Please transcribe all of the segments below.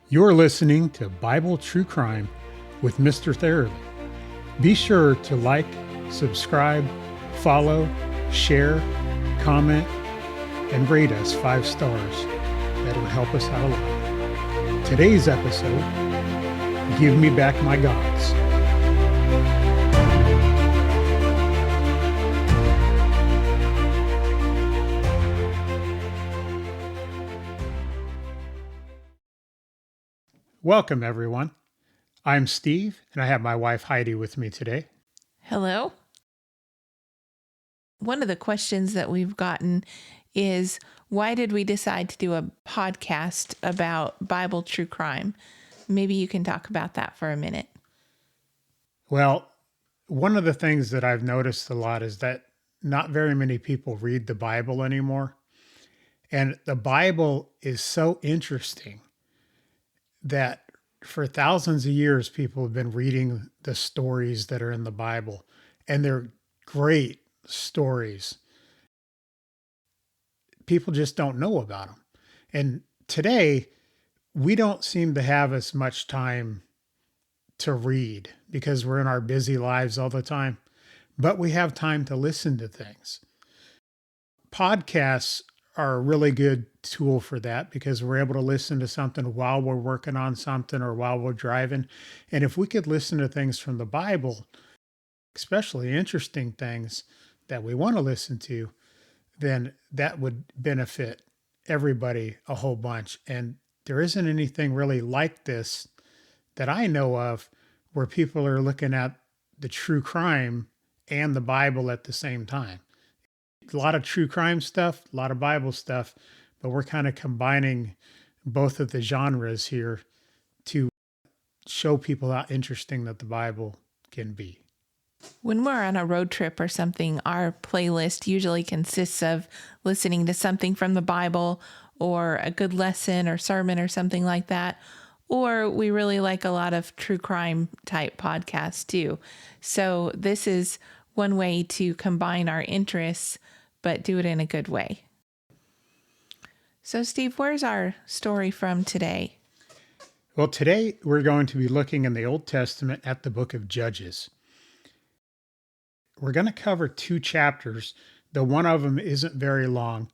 You're listening to Bible True Crime with Mr. Therley. Be sure to like, subscribe, follow, share, comment, and rate us 5 stars. That'll help us out a lot. Today's episode, Give Me Back My Gods. Welcome, everyone. I'm Steve, and I have my wife Heidi with me today. Hello. One of the questions that we've gotten is, why did we decide to do a podcast about Bible true crime? Maybe you can talk about that for a minute. Well, one of the things that I've noticed a lot is that not very many people read the Bible anymore. And the Bible is so interesting that for thousands of years, people have been reading the stories that are in the Bible, and they're great stories. People just don't know about them. And today, we don't seem to have as much time to read because we're in our busy lives all the time, but we have time to listen to things. Podcasts are a really good tool for that because we're able to listen to something while we're working on something or while we're driving. And if we could listen to things from the Bible, especially interesting things that we want to listen to, then that would benefit everybody a whole bunch. And there isn't anything really like this that I know of where people are looking at the true crime and the Bible at the same time. A lot of true crime stuff, a lot of Bible stuff, but we're kind of combining both of the genres here to show people how interesting that the Bible can be. When we're on a road trip or something, our playlist usually consists of listening to something from the Bible or a good lesson or sermon or something like that. Or we really like a lot of true crime type podcasts too. So this is one way to combine our interests, but do it in a good way. So Steve, where's our story from today? Well, today we're going to be looking in the Old Testament at the book of Judges. We're going to cover 2 chapters, though one of them isn't very long,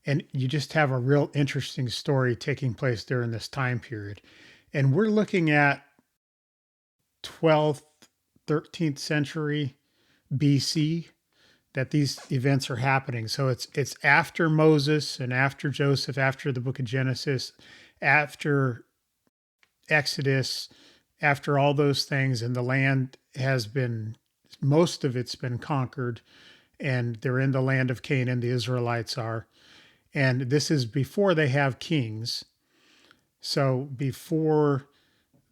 and you just have a real interesting story taking place during this time period. And we're looking at 12th, 13th century BC that these events are happening. So it's after Moses and after Joseph, after the book of Genesis, after Exodus, after all those things, and the land has been, most of it's been conquered, and they're in the land of Canaan, the Israelites are. And this is before they have kings. So before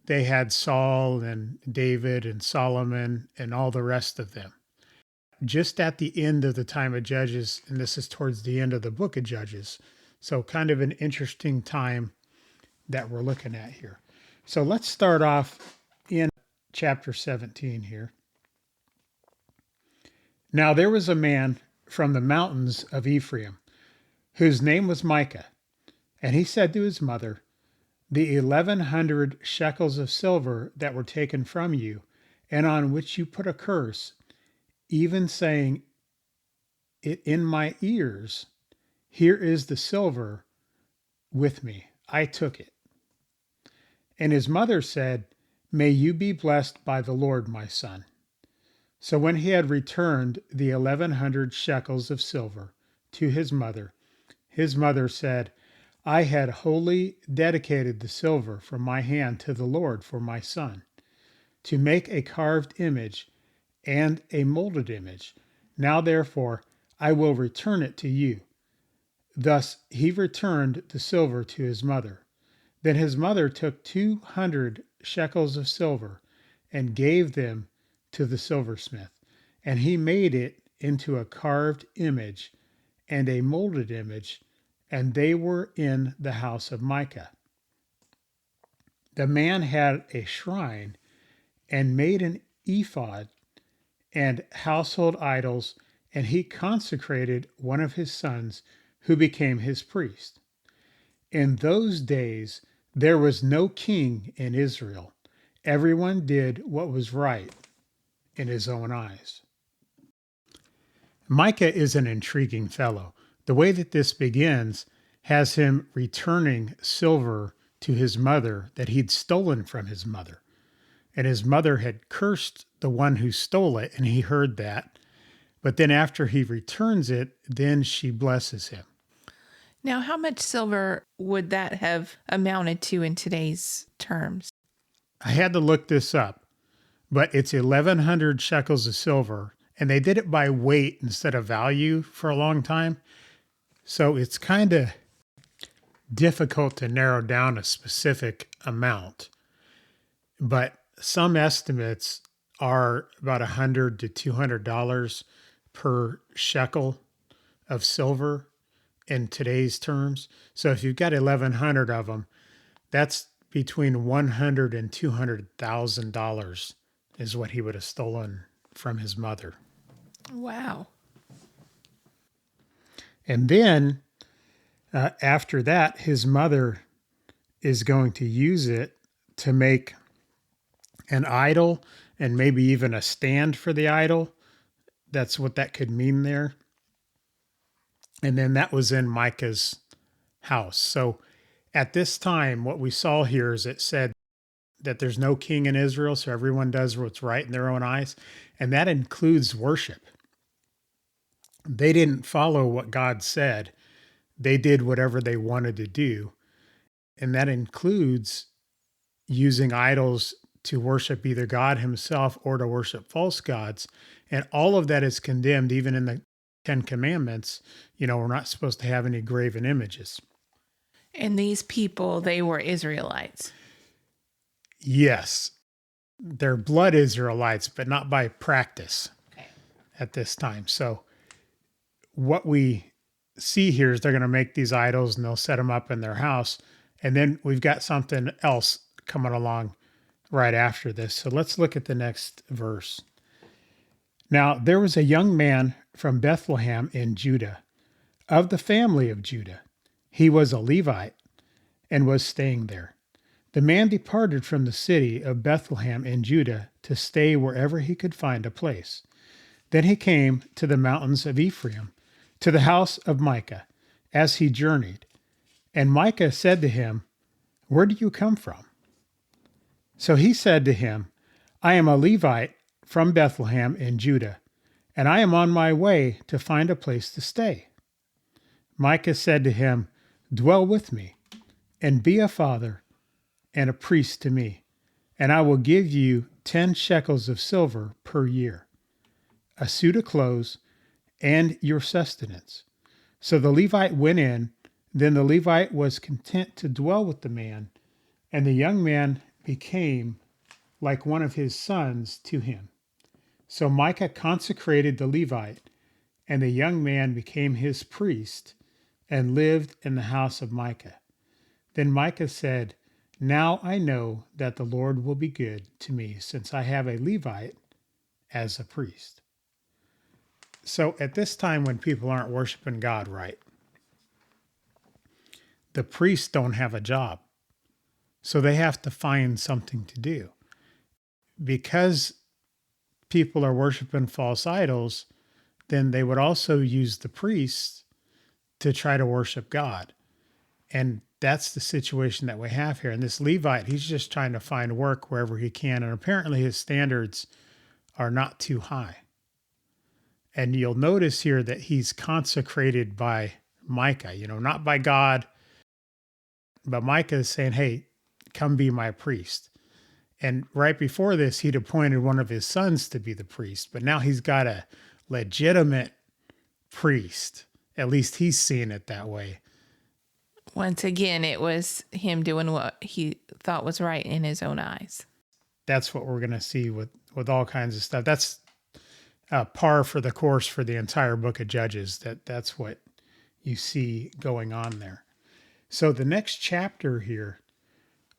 they had Saul and David and Solomon and all the rest of them. Just at the end of the time of Judges, and this is towards the end of the book of Judges. So kind of an interesting time that we're looking at here. So let's start off in chapter 17 here. Now there was a man from the mountains of Ephraim, whose name was Micah, and he said to his mother, "The 1,100 shekels of silver that were taken from you, and on which you put a curse, even saying it in my ears, here is the silver with me. I took it." And his mother said, "May you be blessed by the Lord, my son." So when he had returned the 1,100 shekels of silver to his mother said, "I had wholly dedicated the silver from my hand to the Lord for my son, to make a carved image and a molded image. Now therefore I will return it to you." Thus he returned the silver to his mother. Then his mother took 200 shekels of silver and gave them to the silversmith, and he made it into a carved image and a molded image, and they were in the house of Micah. The man had a shrine and made an ephod and household idols, and he consecrated one of his sons who became his priest. In those days, There was no king in Israel. Everyone did what was right in his own eyes. Micah is an intriguing fellow. The way that this begins has him returning silver to his mother that he'd stolen from his mother. And his mother had cursed the one who stole it, and he heard that. But then after he returns it, then she blesses him. Now, how much silver would that have amounted to in today's terms? I had to look this up, but it's 1,100 shekels of silver, and they did it by weight instead of value for a long time. So it's kind of difficult to narrow down a specific amount. But some estimates are about $100 to $200 per shekel of silver in today's terms. So if you've got 1,100 of them, that's between $100,000 and $200,000 is what he would have stolen from his mother. Wow. And then after that, his mother is going to use it to make an idol and maybe even a stand for the idol. That's what that could mean there. And then that was in Micah's house. So at this time, what we saw here is it said that there's no king in Israel, so everyone does what's right in their own eyes. And that includes worship. They didn't follow what God said. They did whatever they wanted to do. And that includes using idols to worship either God himself or to worship false gods. And all of that is condemned, even in the Ten Commandments. We're not supposed to have any graven images. And these people, they were Israelites. Yes. They're blood Israelites, but not by practice Okay. at this time. So what we see here is they're going to make these idols and they'll set them up in their house. And then we've got something else coming along right after this. So let's look at the next verse. Now, there was a young man from Bethlehem in Judah, of the family of Judah. He was a Levite and was staying there. The man departed from the city of Bethlehem in Judah to stay wherever he could find a place. Then he came to the mountains of Ephraim, to the house of Micah, as he journeyed. And Micah said to him, "Where do you come from?" So he said to him, "I am a Levite from Bethlehem in Judah, and I am on my way to find a place to stay." Micah said to him, "Dwell with me, and be a father and a priest to me, and I will give you 10 shekels of silver per year, a suit of clothes, and your sustenance." So the Levite went in. Then the Levite was content to dwell with the man, and the young man became like one of his sons to him. So Micah consecrated the Levite, and the young man became his priest and lived in the house of Micah. Then Micah said, "Now I know that the Lord will be good to me, since I have a Levite as a priest." So at this time, when people aren't worshiping God right, the priests don't have a job. So they have to find something to do. Because people are worshiping false idols, then they would also use the priests to try to worship God. And that's the situation that we have here. And this Levite, he's just trying to find work wherever he can. And apparently his standards are not too high. And you'll notice here that he's consecrated by Micah, not by God, but Micah is saying, "Hey, come be my priest." And right before this, he'd appointed one of his sons to be the priest, but now he's got a legitimate priest. At least he's seeing it that way. Once again, it was him doing what he thought was right in his own eyes. That's what we're going to see with all kinds of stuff. That's par for the course for the entire book of Judges. That's what you see going on there. So the next chapter here,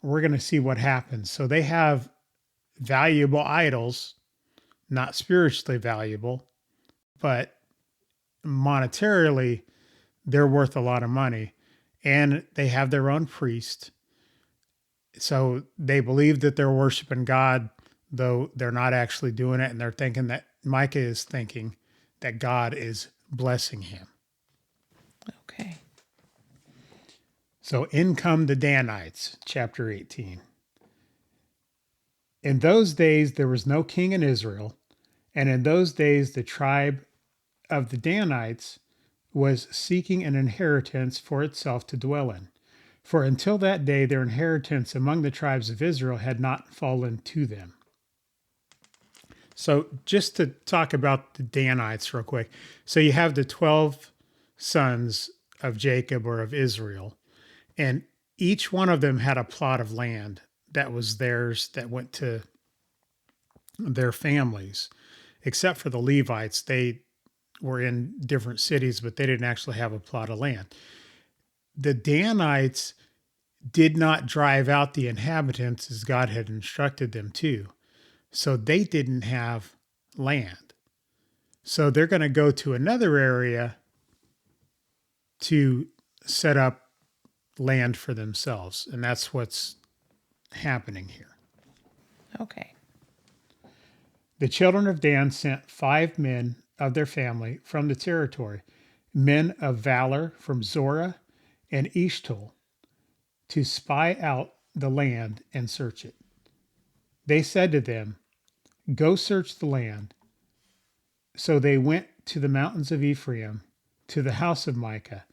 we're going to see what happens. So they have valuable idols, not spiritually valuable, but monetarily, they're worth a lot of money. And they have their own priest. So they believe that they're worshiping God, though they're not actually doing it. And they're thinking that Micah is thinking that God is blessing him. Okay. So in come the Danites, chapter 18. In those days there was no king in Israel, and in those days the tribe of the Danites was seeking an inheritance for itself to dwell in. For until that day their inheritance among the tribes of Israel had not fallen to them. So just to talk about the Danites real quick. So you have the 12 sons of Jacob or of Israel, and each one of them had a plot of land that was theirs that went to their families, except for the Levites. They were in different cities, but they didn't actually have a plot of land. The Danites did not drive out the inhabitants as God had instructed them to. So they didn't have land. So they're going to go to another area to set up land for themselves. And that's what's happening here. Okay. The children of Dan sent 5 men of their family from the territory, men of valor from Zorah and Eshtaol, to spy out the land and search it. They said to them, "Go search the land." So they went to the mountains of Ephraim, to the house of Micah,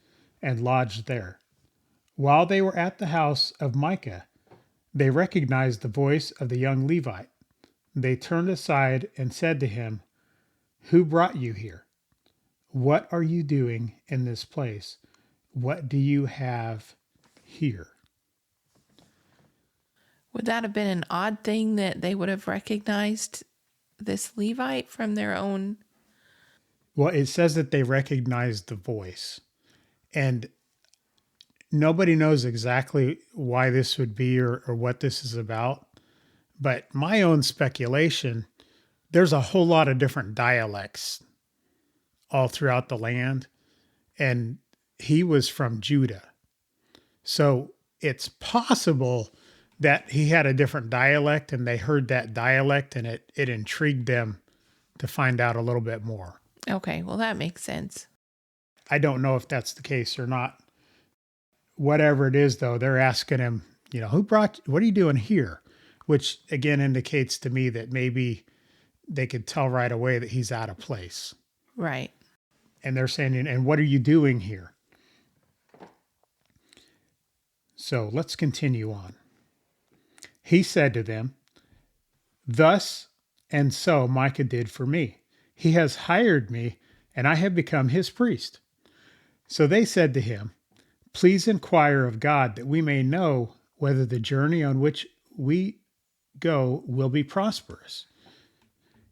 and lodged there. While they were at the house of Micah, they recognized the voice of the young Levite. They turned aside and said to him, "Who brought you here? What are you doing in this place? What do you have here?" Would that have been an odd thing that they would have recognized this Levite from their own? Well, it says that they recognized the voice. And nobody knows exactly why this would be or what this is about. But my own speculation, there's a whole lot of different dialects all throughout the land. And he was from Judah. So it's possible that he had a different dialect and they heard that dialect and it intrigued them to find out a little bit more. Okay, well, that makes sense. I don't know if that's the case or not. Whatever it is, though, they're asking him, what are you doing here? Which again indicates to me that maybe they could tell right away that he's out of place. Right. And they're saying, "And what are you doing here?" So let's continue on. He said to them, "Thus and so Micah did for me. He has hired me, and I have become his priest." So they said to him, "Please inquire of God that we may know whether the journey on which we go will be prosperous."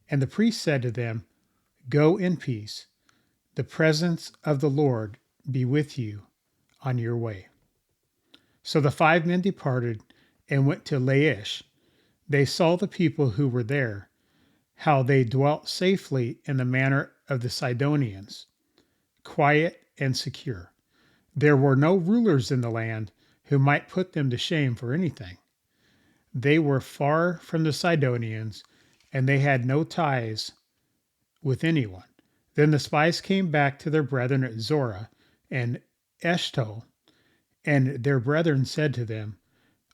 And the priest said to them, "Go in peace. The presence of the Lord be with you on your way." So the 5 men departed and went to Laish. They saw the people who were there, how they dwelt safely in the manner of the Sidonians, quiet and secure. There were no rulers in the land who might put them to shame for anything. They were far from the Sidonians, and they had no ties with anyone. Then the spies came back to their brethren at Zorah and Eshtaol, and their brethren said to them,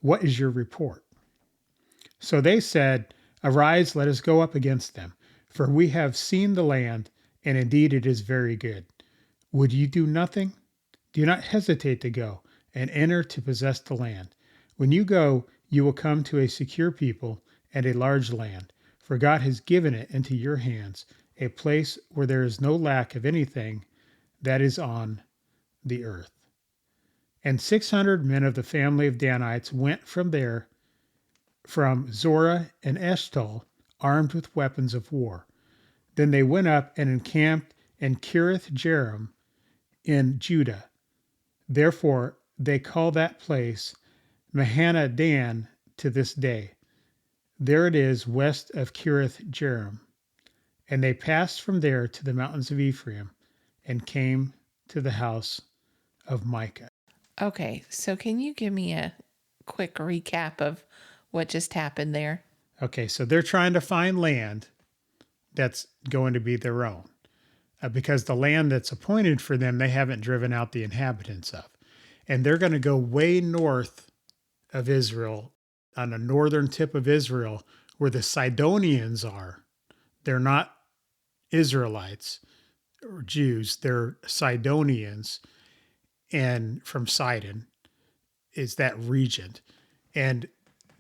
"What is your report?" So they said, "Arise, let us go up against them, for we have seen the land, and indeed it is very good. Would you do nothing? Do not hesitate to go and enter to possess the land. When you go, you will come to a secure people and a large land, for God has given it into your hands, a place where there is no lack of anything that is on the earth." And 600 men of the family of Danites went from there, from Zorah and Eshtaol, armed with weapons of war. Then they went up and encamped in Kiriath Jearim in Judah. Therefore they call that place Mahaneh Dan to this day. There it is west of Kiriath Jearim. And they passed from there to the mountains of Ephraim and came to the house of Micah. Okay, so can you give me a quick recap of what just happened there. Okay, so they're trying to find land that's going to be their own because the land that's appointed for them, they haven't driven out the inhabitants of. And they're going to go way north of Israel, on the northern tip of Israel, where the Sidonians are. They're not Israelites or Jews, they're Sidonians, and from Sidon is that region. And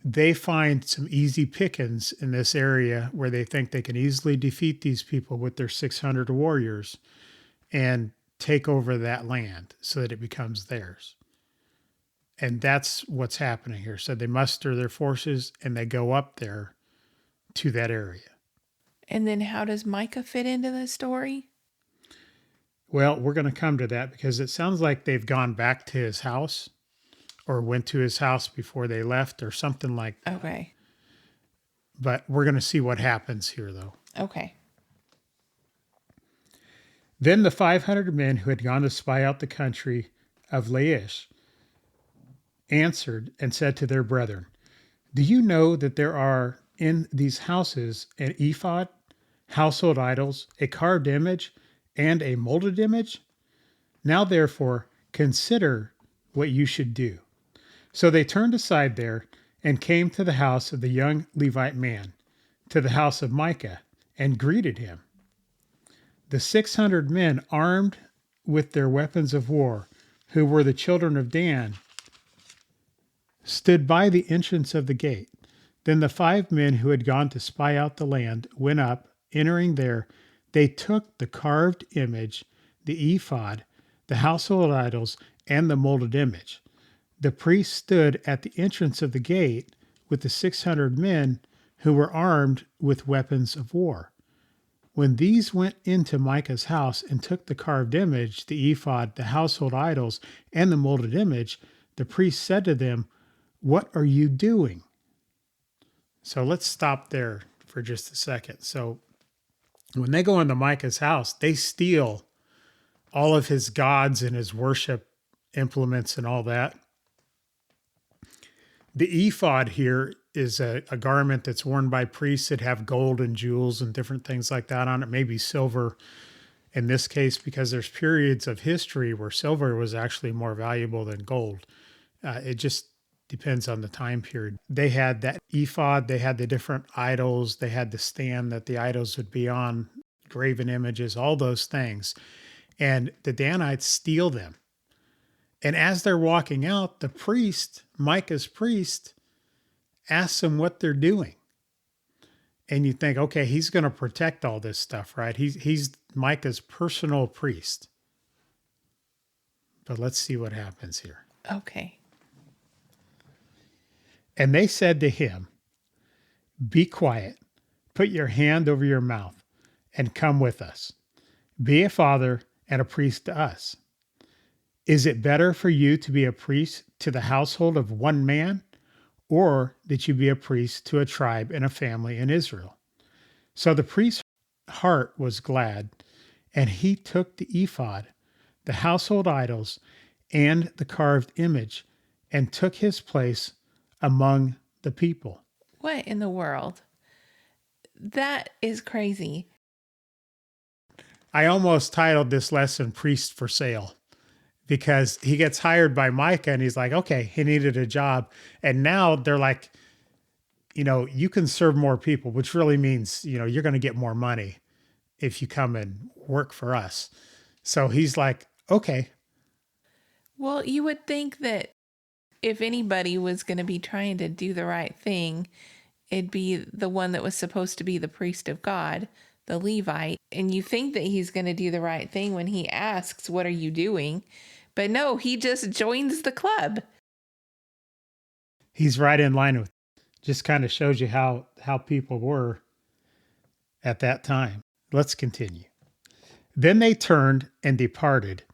they find some easy pickings in this area where they think they can easily defeat these people with their 600 warriors and take over that land so that it becomes theirs. And that's what's happening here. So they muster their forces and they go up there to that area. And then how does Micah fit into the story? Well, we're going to come to that because it sounds like they've gone back to his house or went to his house before they left or something like that. Okay. But we're going to see what happens here, though. Okay. Then the 500 men who had gone to spy out the country of Laish answered and said to their brethren, "Do you know that there are in these houses an ephod, household idols, a carved image, and a molded image? Now therefore consider what you should do." So they turned aside there and came to the house of the young Levite man, to the house of Micah, and greeted him. The 600 men armed with their weapons of war, who were the children of Dan, stood by the entrance of the gate. Then the 5 men who had gone to spy out the land went up. Entering there, they took the carved image, the ephod, the household idols, and the molded image. The priest stood at the entrance of the gate with the 600 men who were armed with weapons of war. When these went into Micah's house and took the carved image, the ephod, the household idols, and the molded image, the priest said to them, "What are you doing?" So let's stop there for just a second. So when they go into Micah's house, they steal all of his gods and his worship implements and all that. The ephod here is a garment that's worn by priests that have gold and jewels and different things like that on it, maybe silver in this case, because there's periods of history where silver was actually more valuable than gold. It just depends on the time period. They had that ephod, they had the different idols, they had the stand that the idols would be on, graven images, all those things. And the Danites steal them. And as they're walking out, the priest, Micah's priest, asks them what they're doing. And you think, okay, he's going to protect all this stuff, right? He's Micah's personal priest. But let's see what happens here. Okay. And they said to him, "Be quiet, put your hand over your mouth, and come with us. Be a father and a priest to us. Is it better for you to be a priest to the household of one man, or that you be a priest to a tribe and a family in Israel?" So the priest's heart was glad, and he took the ephod, the household idols, and the carved image, and took his place among the people. What in the world? That is crazy. I almost titled this lesson "Priest for Sale," because he gets hired by Micah and he's like, okay, he needed a job. And now they're like, you can serve more people, which really means, you're going to get more money if you come and work for us. So he's like, okay. Well, you would think that if anybody was going to be trying to do the right thing, it'd be the one that was supposed to be the priest of God, the Levite. And you think that he's going to do the right thing when he asks, "What are you doing?" But no, he just joins the club. He's right in line with, just kind of shows you how people were at that time. Let's continue. Then they turned and departed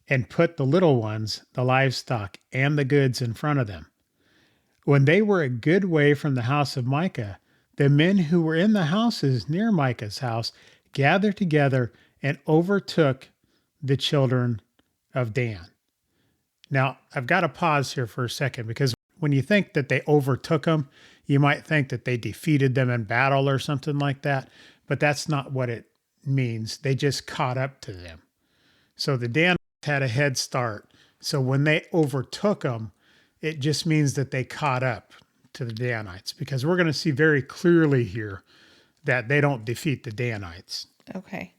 and put the little ones, the livestock, and the goods in front of them. When they were a good way from the house of Micah, the men who were in the houses near Micah's house gathered together and overtook the children of Dan. Now, I've got to pause here for a second because when you think that they overtook them, you might think that they defeated them in battle or something like that, but that's not what it means. They just caught up to them. So the Danites had a head start. So when they overtook them, it just means that they caught up to the Danites, because we're going to see very clearly here that they don't defeat the Danites. Okay.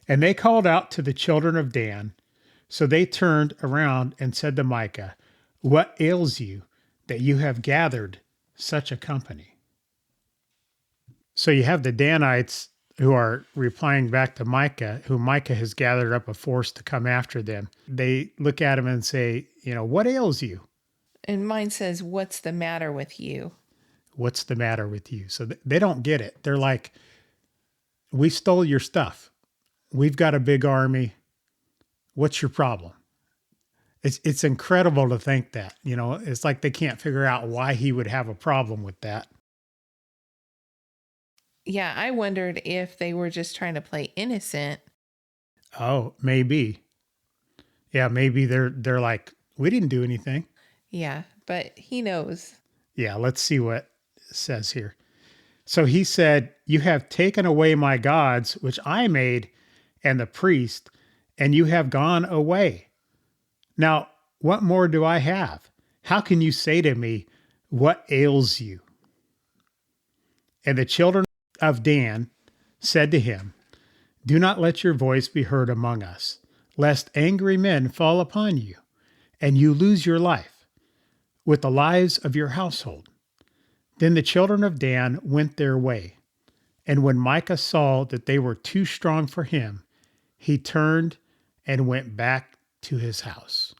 And they called out to the children of Dan. So they turned around and said to Micah, "What ails you that you have gathered such a company?" So you have the Danites who are replying back to Micah, who Micah has gathered up a force to come after them. They look at him and say, "What ails you? And mine says, "What's the matter with you?" What's the matter with you?" So they don't get it. They're like, "We stole your stuff. We've got a big army. What's your problem?" It's incredible to think that, it's like they can't figure out why he would have a problem with that. Yeah, I wondered if they were just trying to play innocent. Oh, maybe. Yeah, maybe they're like, "We didn't do anything." Yeah, but he knows. Yeah, let's see what it says here. So he said, "You have taken away my gods, which I made, and the priest, and you have gone away. Now, what more do I have? How can you say to me, 'What ails you?'" And the children of Dan said to him, "Do not let your voice be heard among us, lest angry men fall upon you, and you lose your life, with the lives of your household." Then the children of Dan went their way. And when Micah saw that they were too strong for him, he turned and went back to his house.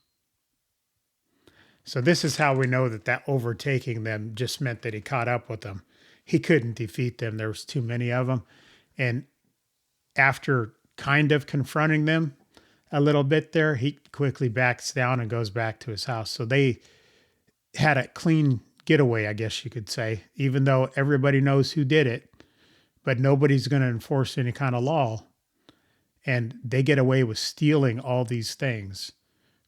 So this is how we know that overtaking them just meant that he caught up with them. He couldn't defeat them. There was too many of them. And after kind of confronting them a little bit there, he quickly backs down and goes back to his house. So they had a clean getaway, I guess you could say, even though everybody knows who did it, but nobody's going to enforce any kind of law. And they get away with stealing all these things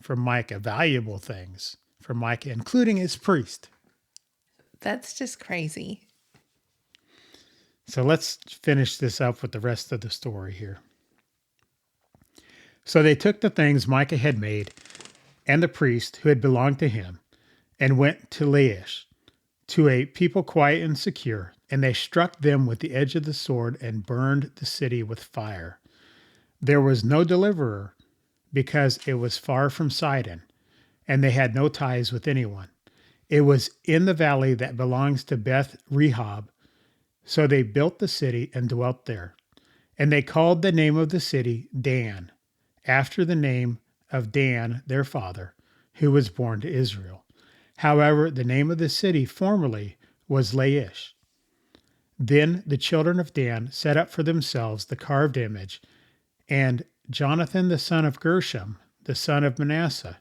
from Micah, valuable things from Micah, including his priest. That's just crazy. So let's finish this up with the rest of the story here. So they took the things Micah had made and the priest who had belonged to him and went to Laish, to a people quiet and secure, and they struck them with the edge of the sword and burned the city with fire. There was no deliverer, because it was far from Sidon, and they had no ties with anyone. It was in the valley that belongs to Beth Rehob. So they built the city and dwelt there. And they called the name of the city Dan, after the name of Dan, their father, who was born to Israel. However, the name of the city formerly was Laish. Then the children of Dan set up for themselves the carved image, and Jonathan the son of Gershom, the son of Manasseh,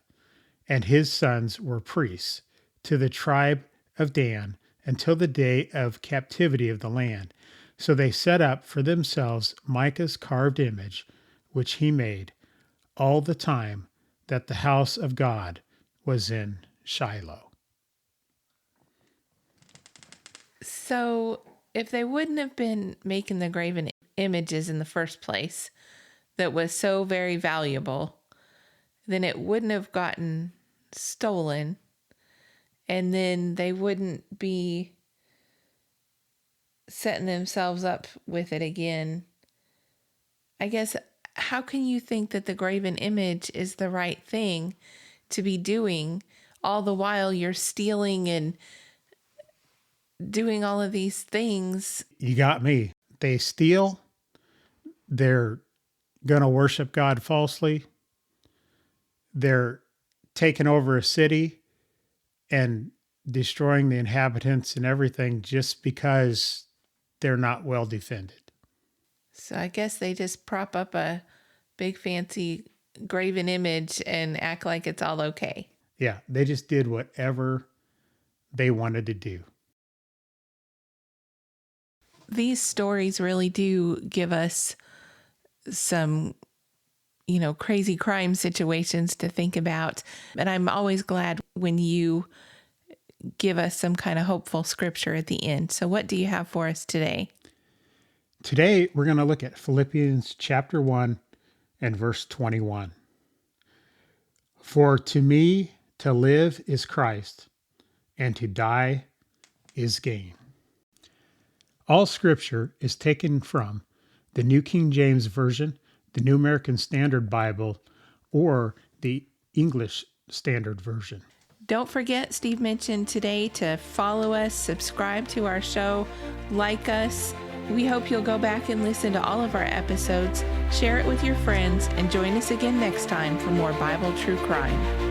and his sons were priests to the tribe of Dan until the day of captivity of the land. So they set up for themselves Micah's carved image, which he made, all the time that the house of God was in Shiloh. So if they wouldn't have been making the graven images in the first place that was so very valuable, then it wouldn't have gotten stolen, and then they wouldn't be setting themselves up with it again. I guess, how can you think that the graven image is the right thing to be doing all the while you're stealing and doing all of these things? You got me. They steal. They're going to worship God falsely. They're taking over a city and destroying the inhabitants and everything just because they're not well defended. So I guess they just prop up a big fancy graven image and act like it's all okay. Yeah, they just did whatever they wanted to do. These stories really do give us some, crazy crime situations to think about. And I'm always glad when you give us some kind of hopeful scripture at the end. So what do you have for us today? Today, we're going to look at Philippians chapter 1 and verse 21. For to me to live is Christ, and to die is gain. All scripture is taken from the New King James Version, the New American Standard Bible, or the English Standard Version. Don't forget, Steve mentioned today to follow us, subscribe to our show, like us. We hope you'll go back and listen to all of our episodes, share it with your friends, and join us again next time for more Bible True Crime.